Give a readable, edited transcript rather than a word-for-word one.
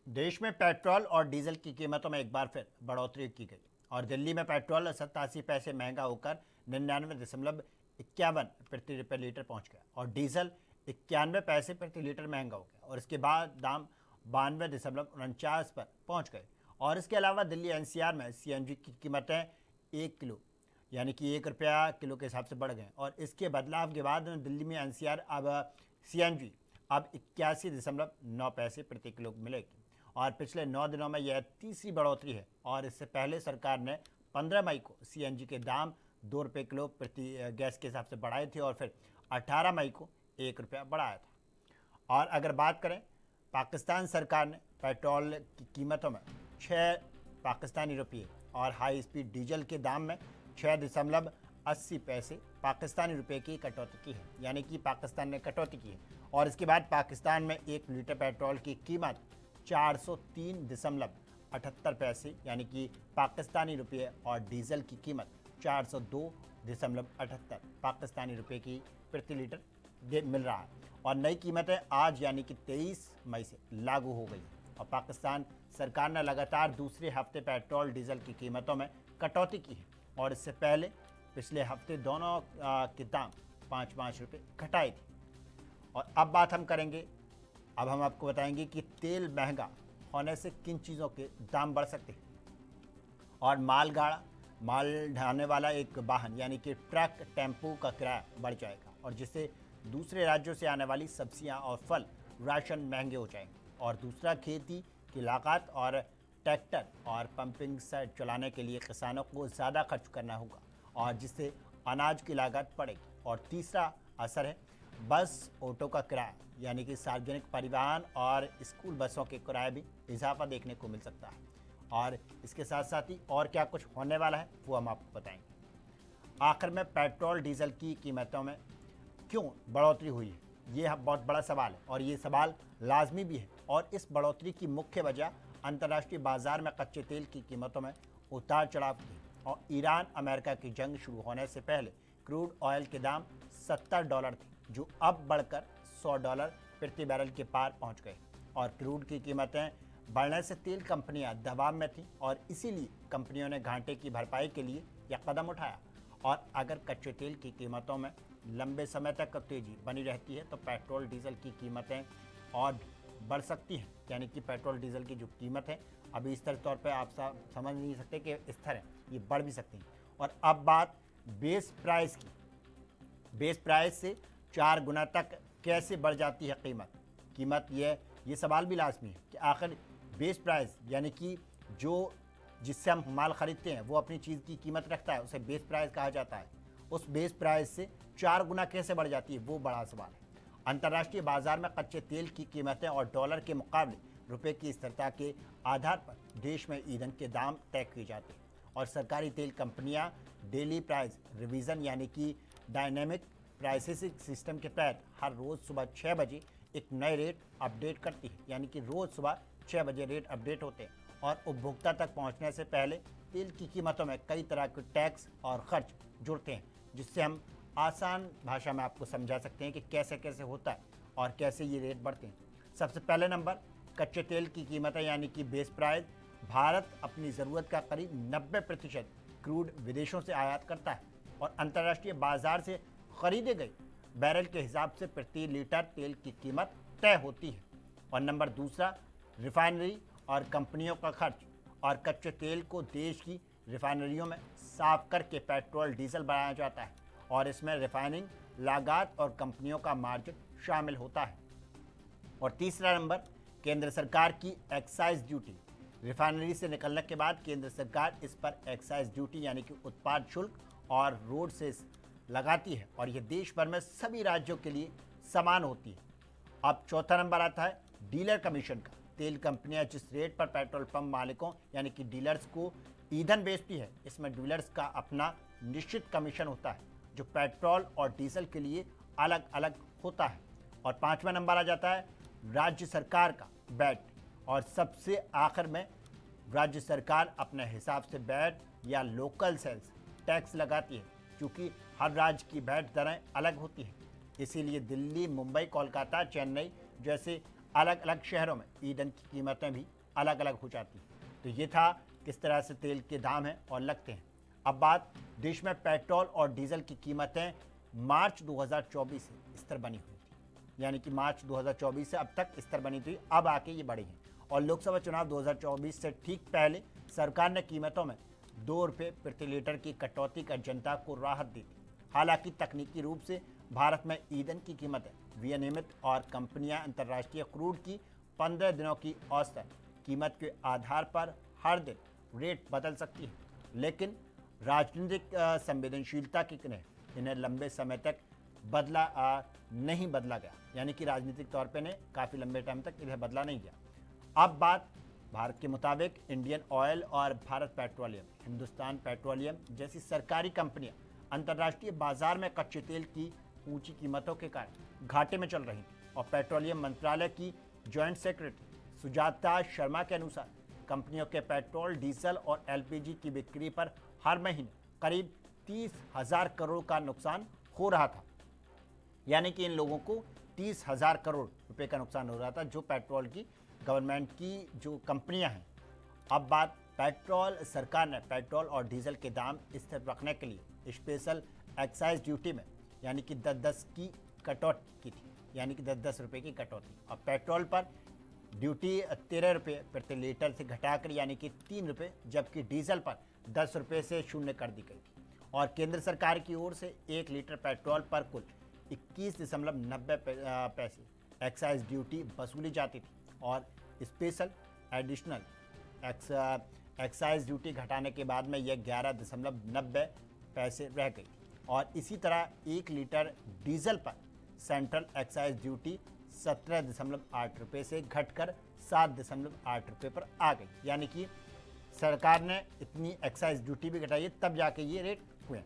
देश में पेट्रोल और डीजल की कीमतों में एक बार फिर बढ़ोतरी की गई और दिल्ली में पेट्रोल 87 पैसे महंगा होकर 99.51 प्रति रुपये लीटर पहुंच गया और डीजल 91 पैसे प्रति लीटर महंगा हो गया और इसके बाद दाम 92.49 पर पहुंच गए। और इसके अलावा दिल्ली एनसीआर में सीएनजी की कीमतें 1 किलो यानी कि 1 रुपया किलो के हिसाब से बढ़ गए और इसके बदलाव के बाद दिल्ली में एनसीआर अब सीएनजी अब 81.9 पैसे प्रति किलो मिलेगी और पिछले 9 दिनों में यह तीसरी बढ़ोतरी है। और इससे पहले सरकार ने 15 मई को सीएनजी के दाम 2 रुपये किलो प्रति गैस के हिसाब से बढ़ाए थे और फिर 18 मई को 1 रुपया बढ़ाया था। और अगर बात करें पाकिस्तान सरकार ने पेट्रोल की कीमतों में 6 पाकिस्तानी रुपये और हाई स्पीड डीजल के दाम में 6.80 पैसे पाकिस्तानी रुपये की कटौती की है, यानी कि पाकिस्तान ने कटौती की है। और इसके बाद पाकिस्तान में 1 लीटर पेट्रोल की कीमत 403.78 पैसे यानी कि पाकिस्तानी रुपये और डीजल की कीमत 402.78 पाकिस्तानी रुपये की प्रति लीटर मिल रहा है। और नई कीमतें आज यानी कि 23 मई से लागू हो गई और पाकिस्तान सरकार ने लगातार दूसरे हफ्ते पेट्रोल डीजल की कीमतों में कटौती की है और इससे पहले पिछले हफ्ते दोनों के दाम 5-5 रुपये घटाए थे। और अब बात हम करेंगे, अब हम आपको बताएंगे कि तेल महंगा होने से किन चीज़ों के दाम बढ़ सकते हैं। और माल ढाने वाला एक वाहन यानी कि ट्रक टेम्पो का किराया बढ़ जाएगा और जिससे दूसरे राज्यों से आने वाली सब्जियां और फल राशन महंगे हो जाएंगे। और दूसरा, खेती की लागत और ट्रैक्टर और पंपिंग सेट चलाने के लिए किसानों को ज़्यादा खर्च करना होगा और जिससे अनाज की लागत बढ़ेगी। और तीसरा असर है बस ऑटो का किराया यानी कि सार्वजनिक परिवहन और स्कूल बसों के किराए भी इजाफा देखने को मिल सकता है। और इसके साथ साथ ही और क्या कुछ होने वाला है वो हम आपको बताएंगे। आखिर में पेट्रोल डीजल की कीमतों में क्यों बढ़ोतरी हुई है, ये बहुत बड़ा सवाल है और ये सवाल लाजमी भी है। और इस बढ़ोतरी की मुख्य वजह अंतर्राष्ट्रीय बाजार में कच्चे तेल की कीमतों में उतार चढ़ाव थी और ईरान अमेरिका की जंग शुरू होने से पहले क्रूड ऑयल के दाम $70 थे जो अब बढ़कर $100 प्रति बैरल के पार पहुंच गए। और क्रूड की कीमतें बढ़ने से तेल कंपनियां दबाव में थीं और इसीलिए कंपनियों ने घाटे की भरपाई के लिए यह कदम उठाया। और अगर कच्चे तेल की कीमतों में लंबे समय तक तेजी बनी रहती है तो पेट्रोल डीजल की कीमतें और बढ़ सकती हैं, यानी कि पेट्रोल डीजल की जो कीमत है अभी स्तर तौर पर आप समझ नहीं सकते कि स्तर है, ये बढ़ भी सकती हैं। और अब बात बेस प्राइस की, बेस प्राइस से 4 गुना तक कैसे बढ़ जाती है कीमत ये सवाल भी लाजमी है कि आखिर बेस प्राइस यानी कि जिससे हम माल खरीदते हैं वो अपनी चीज़ की कीमत रखता है, उसे बेस प्राइस कहा जाता है। उस बेस प्राइस से 4 गुना कैसे बढ़ जाती है वो बड़ा सवाल है। अंतर्राष्ट्रीय बाजार में कच्चे तेल की कीमतें और डॉलर के मुकाबले रुपए की स्थिरता के आधार पर देश में ईंधन के दाम तय किए जाते हैं और सरकारी तेल कंपनियां डेली प्राइस रिवीजन यानी कि डायनेमिक प्राइसिंग सिस्टम के तहत हर रोज़ सुबह 6 बजे एक नए रेट अपडेट करती है, यानी कि रोज़ सुबह 6 बजे रेट अपडेट होते हैं। और उपभोक्ता तक पहुंचने से पहले तेल की कीमतों में कई तरह के टैक्स और खर्च जुड़ते हैं, जिससे हम आसान भाषा में आपको समझा सकते हैं कि कैसे कैसे होता है और कैसे ये रेट बढ़ते हैं। सबसे पहले नंबर कच्चे तेल की कीमतें यानी कि बेस प्राइस। भारत अपनी ज़रूरत का करीब 90% क्रूड विदेशों से आयात करता है और अंतर्राष्ट्रीय बाजार से खरीदे गए बैरल के हिसाब से प्रति लीटर तेल की कीमत तय होती है। और नंबर दूसरा, रिफाइनरी और कंपनियों का खर्च और कच्चे तेल को देश की रिफाइनरियों में साफ करके पेट्रोल डीजल बनाया जाता है और इसमें रिफाइनिंग लागत और कंपनियों का मार्जिन शामिल होता है। और तीसरा नंबर, केंद्र सरकार की एक्साइज ड्यूटी। रिफाइनरी से निकलने के बाद केंद्र सरकार इस पर एक्साइज ड्यूटी यानी कि उत्पाद शुल्क और रोड सेस लगाती है और यह देश भर में सभी राज्यों के लिए समान होती है। अब चौथा नंबर आता है डीलर कमीशन का। तेल कंपनियां जिस रेट पर पेट्रोल पंप मालिकों यानी कि डीलर्स को ईंधन बेचती है, इसमें डीलर्स का अपना निश्चित कमीशन होता है जो पेट्रोल और डीजल के लिए अलग अलग होता है। और पाँचवा नंबर आ जाता है राज्य सरकार का वैट। और सबसे आखिर में राज्य सरकार अपने हिसाब से वैट या लोकल सेल्स टैक्स लगाती है, क्योंकि हर राज्य की वैट दरें अलग होती हैं। इसीलिए दिल्ली, मुंबई, कोलकाता, चेन्नई जैसे अलग अलग शहरों में ईंधन की कीमतें भी अलग अलग हो जाती हैं। तो ये था किस तरह से तेल के दाम हैं और लगते हैं। अब बात देश में पेट्रोल और डीजल की कीमतें मार्च 2024 से स्थिर बनी हुई थी, यानी कि मार्च 2024 से अब तक स्थिर बनी थी, अब आके ये बढ़ी हैं। और लोकसभा चुनाव 2024 से ठीक पहले सरकार ने कीमतों में 2 रुपये प्रति लीटर की कटौती कर जनता को राहत दी थी। हालांकि तकनीकी रूप से भारत में ईंधन की कीमतें विनियमित और कंपनियां अंतर्राष्ट्रीय क्रूड की 15 दिनों की औसतन कीमत के आधार पर हर दिन रेट बदल सकती है, लेकिन राजनीतिक संवेदनशीलता के कारण इन्हें लंबे समय तक नहीं बदला गया, यानी कि राजनीतिक तौर पे ने काफ़ी लंबे टाइम तक इन्हें बदला नहीं गया। अब बात भारत के मुताबिक इंडियन ऑयल और भारत पेट्रोलियम, हिंदुस्तान पेट्रोलियम जैसी सरकारी कंपनियां अंतर्राष्ट्रीय बाजार में कच्चे तेल की ऊंची कीमतों के कारण घाटे में चल रही थी। और पेट्रोलियम मंत्रालय की जॉइंट सेक्रेटरी सुजाता शर्मा के अनुसार कंपनियों के पेट्रोल, डीजल और एलपीजी की बिक्री पर हर महीने करीब 30,000 करोड़ का नुकसान हो रहा था, यानी कि इन लोगों को 30,000 करोड़ रुपए का नुकसान हो रहा था, जो पेट्रोल की गवर्नमेंट की जो कंपनियां हैं। अब बात सरकार ने पेट्रोल और डीजल के दाम स्थिर रखने के लिए स्पेशल एक्साइज ड्यूटी में यानी कि 10-10 की कटौती की थी, यानी कि 10-10 रुपये की कटौती। और पेट्रोल पर ड्यूटी 13 रुपये प्रति लीटर से घटाकर यानी कि 3 रुपये, जबकि डीजल पर 10 रुपये से शून्य कर दी गई थी। और केंद्र सरकार की ओर से 1 लीटर पेट्रोल पर कुल 21.90 पैसे एक्साइज ड्यूटी वसूली जाती थी। और स्पेशल एडिशनल एक्साइज ड्यूटी घटाने के बाद में यह 11.90 पैसे रह गई। और इसी तरह 1 लीटर डीजल पर सेंट्रल एक्साइज ड्यूटी 17.8 रुपये से घटकर 7.8 रुपये पर आ गई, यानी कि सरकार ने इतनी एक्साइज ड्यूटी भी घटाई है तब जाके ये रेट हुए हैं।